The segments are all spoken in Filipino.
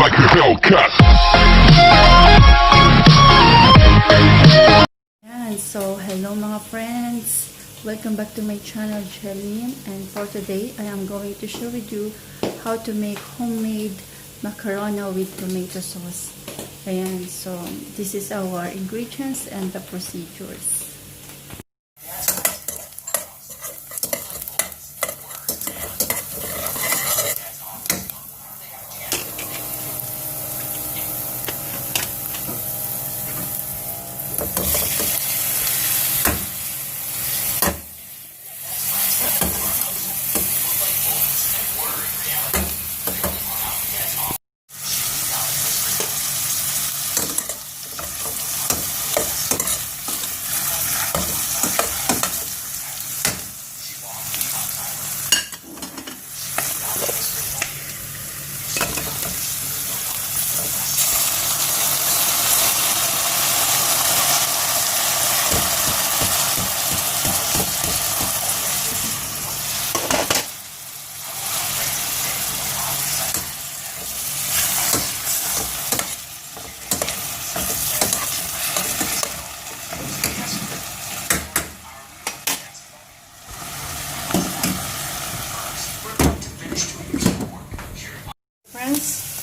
like a Hellcat. And so, hello mga friends. Welcome back to my channel, Jeline. And for today, I am going to share with you how to make homemade macaroni with tomato sauce. Ayan, so this is our ingredients and the procedures.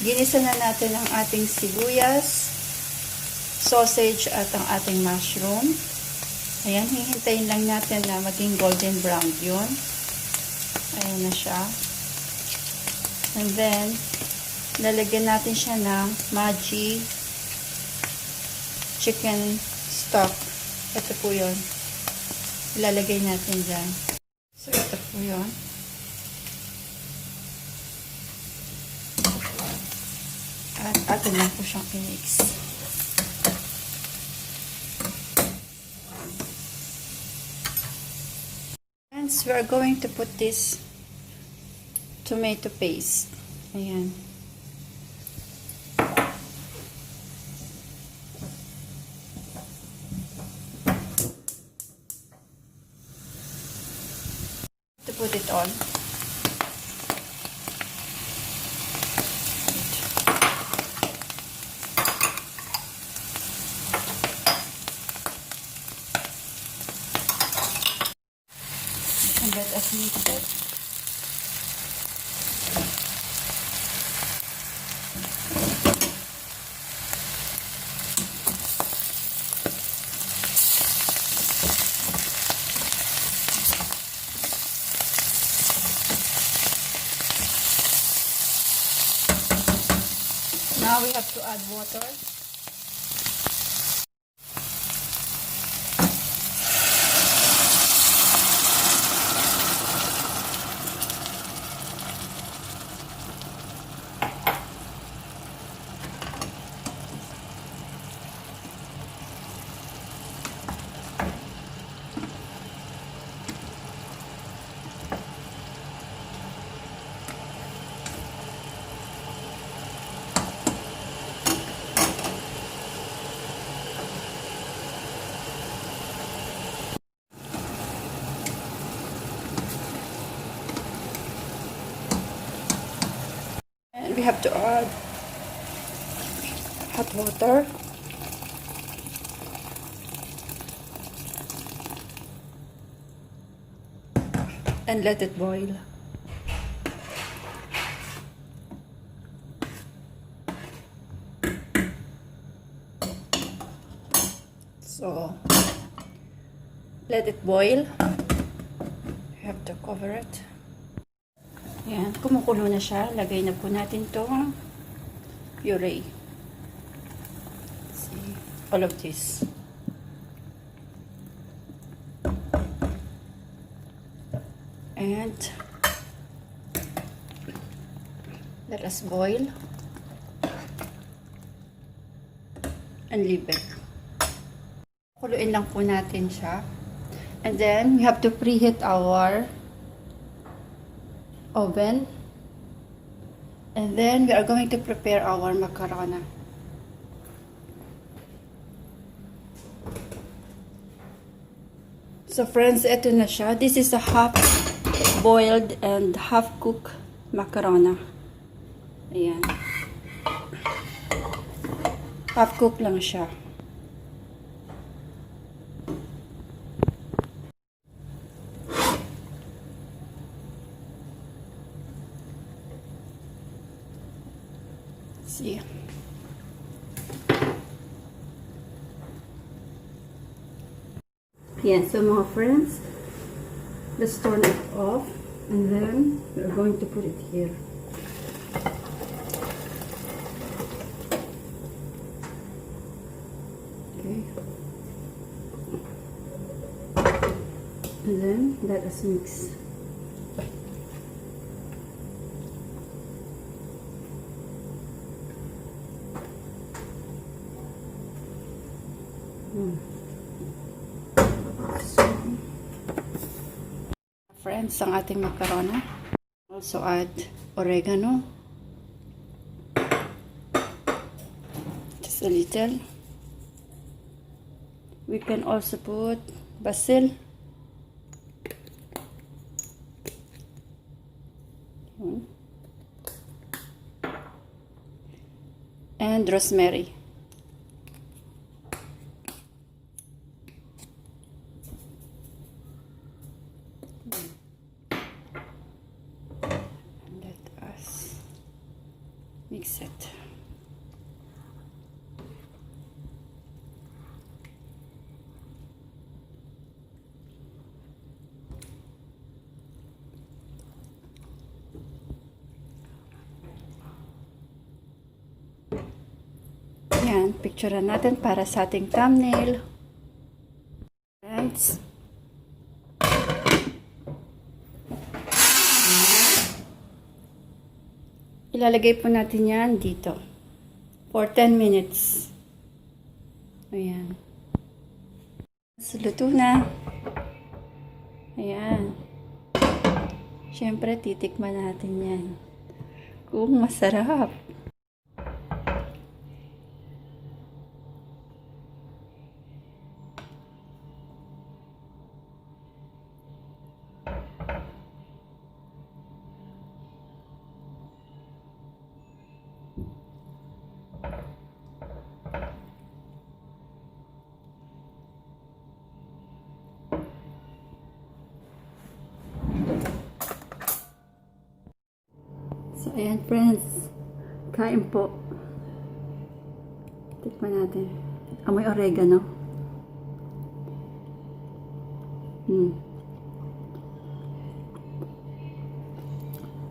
Ginisa na natin ang ating sibuyas, sausage at ang ating mushroom. Ayan, hihintayin lang natin na maging golden brown yun. Ayan na siya. And then, lalagyan natin siya ng Maggi chicken stock. Ito po yun. Ilalagay natin dyan. So, ito po yun. At atin lang po siyang i-mix. And we are going to put this tomato paste. Ayan. To put it on. And let us mix it. Now we have to add water. We have to add hot water. And let it boil. So, let it boil. You have to cover it. Ayan, kumukulo na siya. Lagay na po natin itong puree. See, all of this. And let us boil and leave it. Kuluin lang po natin siya. And then, we have to preheat our oven, and then we are going to prepare our macaroni. So friends, ito na siya. This is a half boiled and half cooked macaroni. Ayan. Half cook lang siya. See. Yan, so mga friends, let's turn it off and then we're going to put it here. Okay. And then let us mix. Friends, ang ating macaroni. Also add oregano. Just a little. We can also put basil. And rosemary. Mix it. Yan, picturean natin para sa ating thumbnail. Friends. Ilalagay po natin yan dito for 10 minutes. Ayan. So, luto na. Ayan. Siyempre, titikman natin yan. Kung masarap. So, ayan friends. Kain po. Tikman natin. Amoy oregano.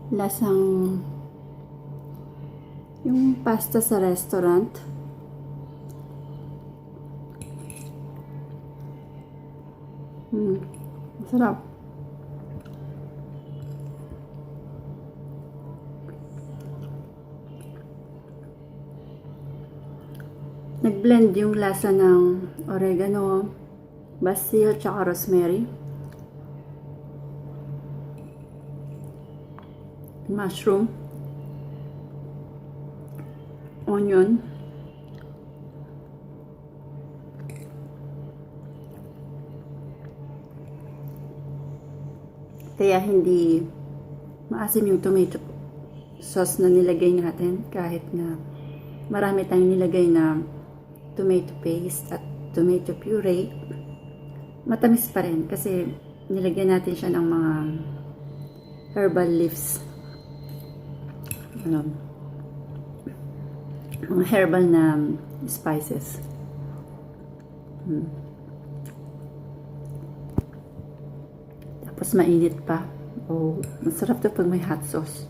Lasang yung pasta sa restaurant. Masarap. Nag-blend yung lasa ng oregano, basil, tsaka rosemary. Mushroom. Onion. Kaya hindi maasim yung tomato sauce na nilagay natin kahit na marami tayong nilagay na tomato paste at tomato puree. Matamis pa rin kasi nilagyan natin siya ng mga herbal leaves. Mga herbal na spices. Tapos mainit pa. Oh, masarap to pag may hot sauce.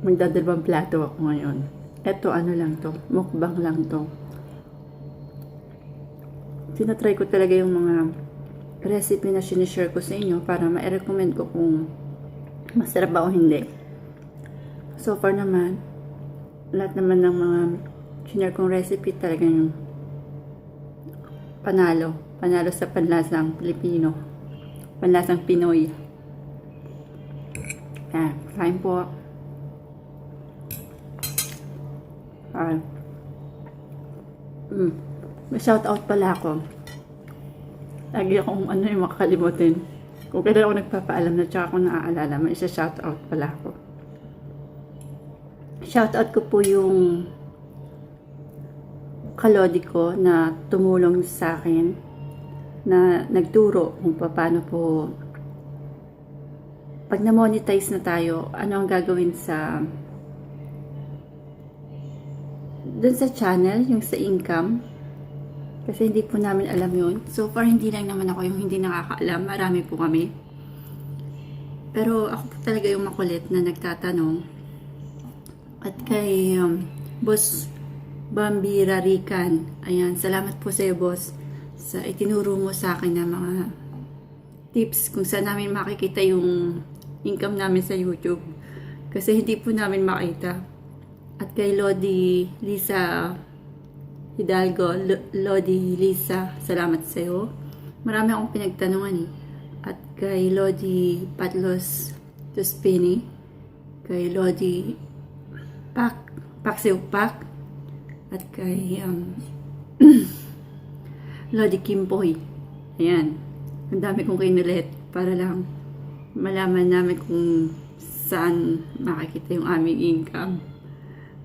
Magdadalawang plato ako ngayon. Eto ano lang to, mukbang lang to. Tinatry ko talaga yung mga recipe na sinishare ko sa inyo para ma-recommend ko kung masarap ba o hindi. So far naman, lahat naman ng mga sinare kong recipe talagang panalo. Panalo sa panlasang Pilipino. Panlasang Pinoy. Kain po. May shoutout pala ako. Lagi akong ano yung makakalimutin. Kung kailan ako nagpapaalam na tsaka ako naaalala, may isa shoutout pala ako. Shoutout ko po yung kalodi ko na tumulong sa akin, na nagturo kung paano po pag na-monetize na tayo, ano ang gagawin dun sa channel, yung sa income. Kasi hindi po namin alam yun. So far, hindi lang naman ako yung hindi nakakaalam. Marami po kami. Pero ako po talaga yung makulit na nagtatanong. At kay Boss Bambira Rican, ayan, salamat po sa iyo, boss, sa itinuro mo sa akin na mga tips kung saan namin makikita yung income namin sa YouTube. Kasi hindi po namin makita. At kay Lodi Lisa Hidalgo, Lodi Lisa, salamat sa iyo. Marami akong pinagtanungan eh. At kay Lodi Patlos Tuspini, kay Lodi Paksiw Pak, at kay Lodi Kimpoy. Ayan. Ang dami kong kinulit para lang malaman namin kung saan makikita yung aming income.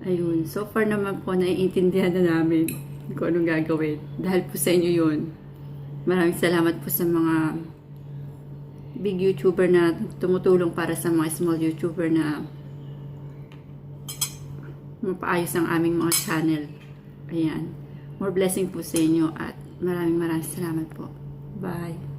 Ayun. So far naman po, naiintindihan na namin kung anong gagawin. Dahil po sa inyo yun. Maraming salamat po sa mga big YouTuber na tumutulong para sa mga small YouTuber na mapaayos ang aming mga channel. Ayan. More blessing po sa inyo at maraming salamat po. Bye.